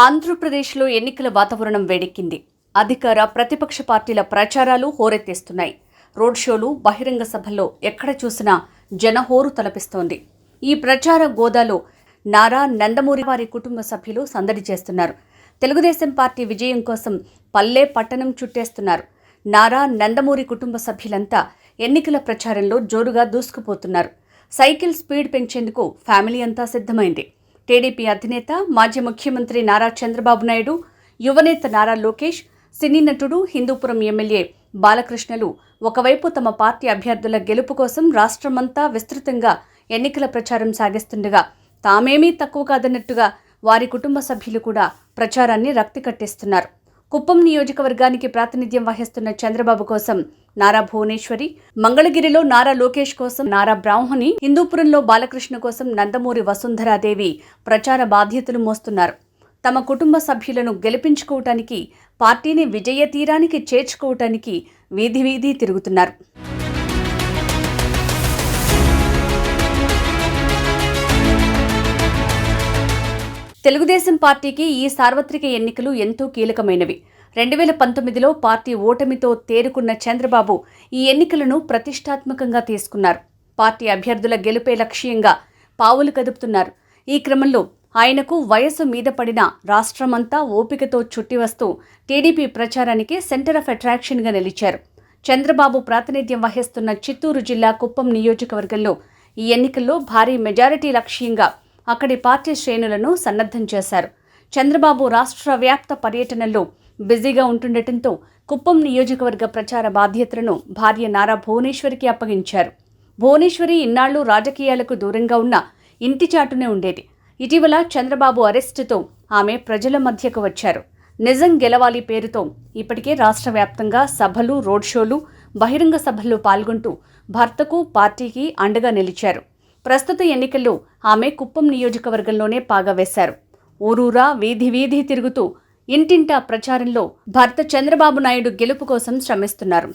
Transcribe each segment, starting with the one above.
ఆంధ్రప్రదేశ్లో ఎన్నికల వాతావరణం వేడెక్కింది. అధికార ప్రతిపక్ష పార్టీల ప్రచారాలు హోరెత్తేస్తున్నాయి. రోడ్ షోలు, బహిరంగ సభల్లో ఎక్కడ చూసినా జనహోరు తలపిస్తోంది. ఈ ప్రచార గోదాలో నారా నందమూరి వారి కుటుంబ సభ్యులు సందడి చేస్తున్నారు. తెలుగుదేశం పార్టీ విజయం కోసం పల్లె పట్టణం చుట్టేస్తున్నారు. నారా నందమూరి కుటుంబ సభ్యులంతా ఎన్నికల ప్రచారంలో జోరుగా దూసుకుపోతున్నారు. సైకిల్ స్పీడ్ పెంచేందుకు ఫ్యామిలీ అంతా సిద్ధమైంది. టీడీపీ అధినేత, మాజీ ముఖ్యమంత్రి నారా చంద్రబాబు నాయుడు, యువనేత నారా లోకేష్, సినీ నటుడు, హిందూపురం ఎమ్మెల్యే బాలకృష్ణలు ఒకవైపు తమ పార్టీ అభ్యర్థుల గెలుపు కోసం రాష్ట్రమంతా విస్తృతంగా ఎన్నికల ప్రచారం సాగిస్తుండగా, తామేమీ తక్కువ కాదన్నట్టుగా వారి కుటుంబ సభ్యులు కూడా ప్రచారాన్ని రక్తి కట్టిస్తున్నారు. కుప్పం నియోజకవర్గానికి ప్రాతినిధ్యం వహిస్తున్న చంద్రబాబు కోసం నారా భువనేశ్వరి, మంగళగిరిలో నారా లోకేష్ కోసం నారా బ్రాహ్మణి, హిందూపురంలో బాలకృష్ణ కోసం నందమూరి వసుంధరాదేవి ప్రచార బాధ్యతలు మోస్తున్నారు. తమ కుటుంబ సభ్యులను గెలిపించుకోవటానికి, పార్టీని విజయ తీరానికి చేర్చుకోవటానికి వీధి వీధి తిరుగుతున్నారు. తెలుగుదేశం పార్టీకి ఈ సార్వత్రిక ఎన్నికలు ఎంతో కీలకమైనవి. 2019లో పార్టీ ఓటమితో తేరుకున్న చంద్రబాబు ఈ ఎన్నికలను ప్రతిష్టాత్మకంగా తీసుకున్నారు. పార్టీ అభ్యర్థుల గెలుపే లక్ష్యంగా పావులు కదుపుతున్నారు. ఈ క్రమంలో ఆయనకు వయసు మీద పడిన రాష్ట్రమంతా ఓపికతో చుట్టివస్తూ టీడీపీ ప్రచారానికి సెంటర్ ఆఫ్ అట్రాక్షన్గా నిలిచారు. చంద్రబాబు ప్రాతినిధ్యం వహిస్తున్న చిత్తూరు జిల్లా కుప్పం నియోజకవర్గంలో ఈ ఎన్నికల్లో భారీ మెజారిటీ లక్ష్యంగా అక్కడి పార్టీ శ్రేణులను సన్నద్ధం చేశారు. చంద్రబాబు రాష్ట్ర వ్యాప్త పర్యటనలో బిజీగా ఉంటుండటంతో కుప్పం నియోజకవర్గ ప్రచార బాధ్యతలను భార్య నారా భువనేశ్వరికి అప్పగించారు. భువనేశ్వరి ఇన్నాళ్లు రాజకీయాలకు దూరంగా ఉన్న ఇంటి చాటునే ఉండేది. ఇటీవల చంద్రబాబు అరెస్టుతో ఆమె ప్రజల మధ్యకు వచ్చారు. నిజం గెలవాలి పేరుతో ఇప్పటికే రాష్ట్ర వ్యాప్తంగా సభలు, రోడ్ షోలు, బహిరంగ సభల్లో పాల్గొంటూ భర్తకు, పార్టీకి అండగా నిలిచారు. ప్రస్తుత ఎన్నికల్లో ఆమె కుప్పం నియోజకవర్గంలోనే పాగా వేశారు. ఊరూరా, వీధి వీధి తిరుగుతూ ఇంటింటా ప్రచారంలో భర్త చంద్రబాబు నాయుడు గెలుపు కోసం శ్రమిస్తున్నారు.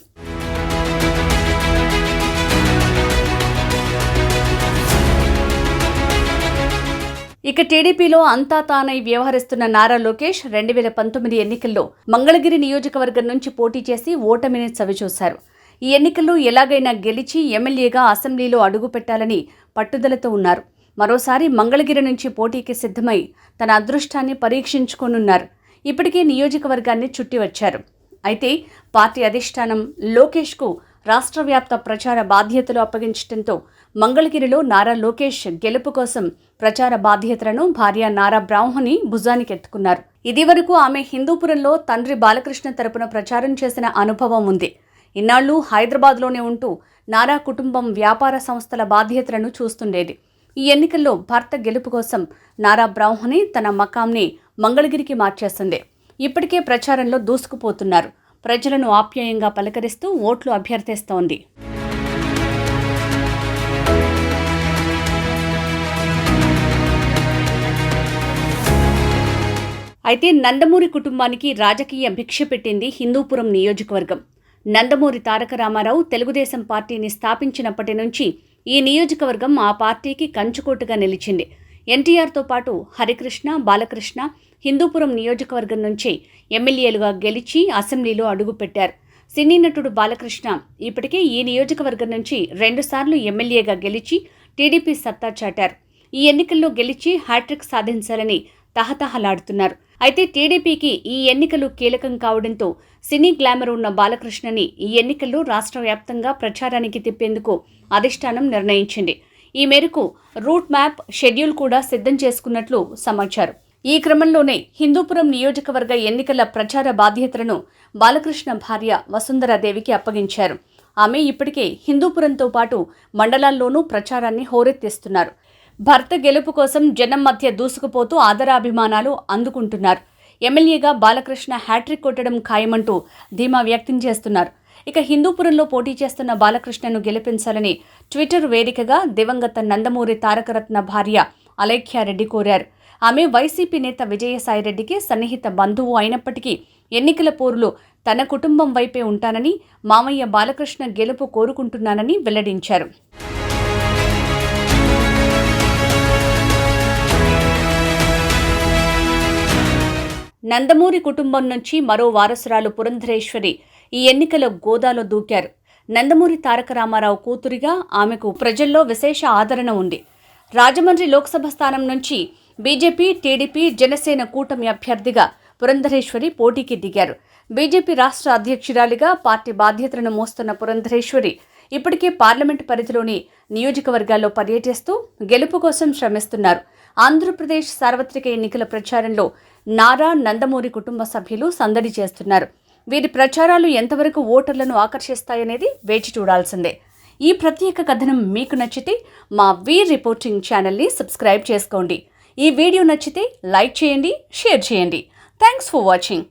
ఇక టీడీపీలో అంతా తానై వ్యవహరిస్తున్న నారా లోకేష్ 2019 ఎన్నికల్లో మంగళగిరి నియోజకవర్గం నుంచి పోటీ చేసి ఓటమిని చవిచూశారు. ఈ ఎన్నికల్లో ఎలాగైనా గెలిచి ఎమ్మెల్యేగా అసెంబ్లీలో అడుగుపెట్టాలని పట్టుదలతో ఉన్నారు. మరోసారి మంగళగిరి నుంచి పోటీకి సిద్ధమై తన అదృష్టాన్ని పరీక్షించుకోనున్నారు. ఇప్పటికే నియోజకవర్గాన్ని చుట్టి వచ్చారు. అయితే పార్టీ అధిష్టానం లోకేష్కు రాష్ట్ర వ్యాప్త ప్రచార బాధ్యతలు అప్పగించడంతో మంగళగిరిలో నారా లోకేష్ గెలుపు కోసం ప్రచార బాధ్యతలను భార్య నారా బ్రాహ్మణి భుజానికెత్తుకున్నారు. ఇదివరకు ఆమె హిందూపురంలో తండ్రి బాలకృష్ణ తరపున ప్రచారం చేసిన అనుభవం ఉంది. ఇన్నాళ్లు హైదరాబాద్లోనే ఉంటూ నారా కుటుంబం వ్యాపార సంస్థల బాధ్యతలను చూస్తుండేది. ఈ ఎన్నికల్లో భర్త గెలుపు కోసం నారా బ్రాహ్మణి తన మకాంని మంగళగిరికి మార్చేసింది. ఇప్పటికే ప్రచారంలో దూసుకుపోతున్నారు. ప్రజలను ఆప్యాయంగా పలకరిస్తూ ఓట్లు అభ్యర్థిస్తోంది. అయితే నందమూరి కుటుంబానికి రాజకీయ భిక్ష పెట్టింది హిందూపురం నియోజకవర్గం. నందమూరి తారక రామారావు తెలుగుదేశం పార్టీని స్థాపించినప్పటి నుంచి ఈ నియోజకవర్గం ఆ పార్టీకి కంచుకోటగా నిలిచింది. ఎన్టీఆర్తో పాటు హరికృష్ణ, బాలకృష్ణ హిందూపురం నియోజకవర్గం నుంచి ఎమ్మెల్యేలుగా గెలిచి అసెంబ్లీలో అడుగుపెట్టారు. సినీ నటుడు బాలకృష్ణ ఇప్పటికే ఈ నియోజకవర్గం నుంచి 2 సార్లు ఎమ్మెల్యేగా గెలిచి టీడీపీ సత్తా చాటారు. ఈ ఎన్నికల్లో గెలిచి హ్యాట్రిక్ సాధించాలని తహతహలాడుతున్నారు. అయితే టీడీపీకి ఈ ఎన్నికలు కీలకం కావడంతో సినీ గ్లామర్ ఉన్న బాలకృష్ణని ఈ ఎన్నికల్లో రాష్ట్ర వ్యాప్తంగా ప్రచారానికి తిప్పేందుకు అధిష్టానం నిర్ణయించింది. ఈ మేరకు రూట్ మ్యాప్, షెడ్యూల్ కూడా సిద్ధం చేసుకున్నట్లు సమాచారం. ఈ క్రమంలోనే హిందూపురం నియోజకవర్గ ఎన్నికల ప్రచార బాధ్యతలను బాలకృష్ణ భార్య వసుంధరాదేవికి అప్పగించారు. ఆమె ఇప్పటికే హిందూపురంతో పాటు మండలాల్లోనూ ప్రచారాన్ని హోరెత్తిస్తున్నారు. భర్త గెలుపు కోసం జనం మధ్య దూసుకుపోతూ ఆదరాభిమానాలు అందుకుంటున్నారు. ఎమ్మెల్యేగా బాలకృష్ణ హ్యాట్రిక్ కొట్టడం ఖాయమంటూ ధీమా వ్యక్తం చేస్తున్నారు. ఇక హిందూపురంలో పోటీ చేస్తున్న బాలకృష్ణను గెలిపించాలని ట్విట్టర్ వేదికగా దివంగత నందమూరి తారకరత్న భార్య అలేఖ్యారెడ్డి కోరారు. ఆమె వైసీపీ నేత విజయసాయిరెడ్డికి సన్నిహిత బంధువు అయినప్పటికీ ఎన్నికల పోరులో తన కుటుంబం వైపే ఉంటానని, మామయ్య బాలకృష్ణ గెలుపు కోరుకుంటున్నానని వెల్లడించారు. నందమూరి కుటుంబం నుంచి మరో వారసురాలు పురంధరేశ్వరి ఈ ఎన్నికల గోదాలో దూకారు. నందమూరి తారక రామారావు కూతురిగా ఆమెకు ప్రజల్లో విశేష ఆదరణ ఉంది. రాజమండ్రి లోక్సభ స్థానం నుంచి బీజేపీ, టీడీపీ, జనసేన కూటమి అభ్యర్థిగా పురంధరేశ్వరి పోటీకి దిగారు. బీజేపీ రాష్ట్ర అధ్యక్షురాలిగా పార్టీ బాధ్యతలను మోస్తున్న పురంధరేశ్వరి ఇప్పటికే పార్లమెంటు పరిధిలోని నియోజకవర్గాల్లో పర్యటిస్తూ గెలుపు కోసం శ్రమిస్తున్నారు. ఆంధ్రప్రదేశ్ సార్వత్రిక ఎన్నికల ప్రచారంలో నారా, నందమూరి కుటుంబ సభ్యులు సందడి చేస్తున్నారు. వీరి ప్రచారాలు ఎంతవరకు ఓటర్లను ఆకర్షిస్తాయనేది వేచి చూడాల్సిందే. ఈ ప్రత్యేక కథనం మీకు నచ్చితే మా వీర్ రిపోర్టింగ్ ఛానల్ని సబ్స్క్రైబ్ చేసుకోండి. ఈ వీడియో నచ్చితే లైక్ చేయండి, షేర్ చేయండి. Thanks for watching.